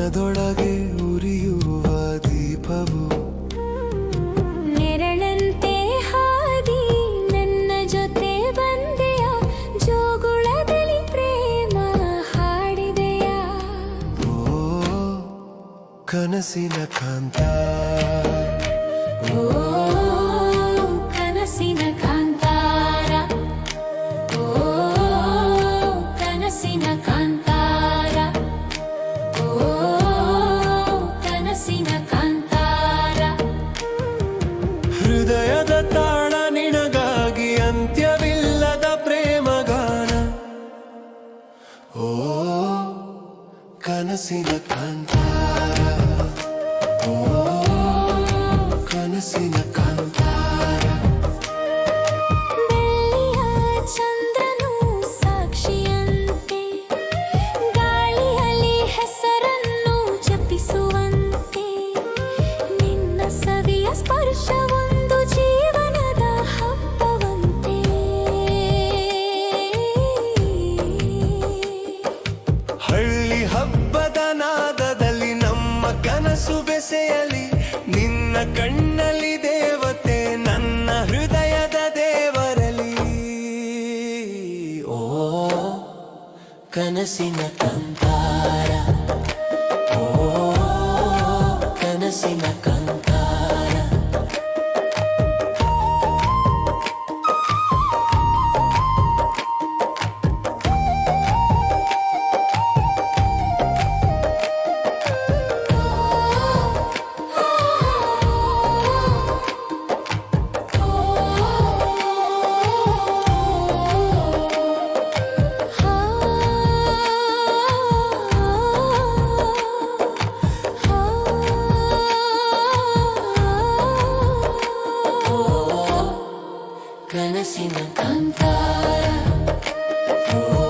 ಮನದೊಳಗೆ ಉರಿಯುವ ದೀಪವು ನೆರಳಂತೆ ಹಾದಿ ನನ್ನ ಜೊತೆ ಬಂದೆಯ ಜೋಗುಳದಲ್ಲಿ ಪ್ರೇಮ ಹಾಡಿದೆಯ ಓ ಕನಸಿನ ಕಾಂತ ಓ ಕನಸಿನ ಕಾಂತಾರ ಓ ಕನಸಿನ ಕಾಂತಾರ ಓ ಕನಸಿನ ಕಾಂತಾರ ಹೃದಯದ ತಾಳ ನಿನಗಾಗಿ ಅಂತ್ಯವಿಲ್ಲದ ಪ್ರೇಮಗಾನ ಓ ಕನಸಿನ ಕಾಂತಾರ ಓ ಕನಸಿನ ಕಾಂತಾರ ಬೆಳ್ಳಿಯ ಚಂದ್ರನು ಸಾಕ್ಷಿಯಂತೆ ಗಾಳಿಯಲ್ಲಿ ಹೆಸರನ್ನು ಜಪಿಸುವಂತೆ ನಿನ್ನ ಸವಿಯ ಸ್ಪರ್ಶ ಒಂದು ಜೀವನದ ಹಬ್ಬವಂತೆ ಹಳ್ಳಿ ಹಬ್ಬದ ನಾದದಲ್ಲಿ ನಮ್ಮ ಕನಸು ಬೆಸೆಯಲಿ ನಿನ್ನ ಕಣ್ಣಲ್ಲಿ ದೇವತೆ ನನ್ನ ಹೃದಯದ ದೇವರಲಿ ಓ ಕನಸಿನ ಕಂತಾರ ಓ ಕನಸಿನ ಕಂತಾರ ಕನಸಿನ ಕಾಂತಾರ ಓ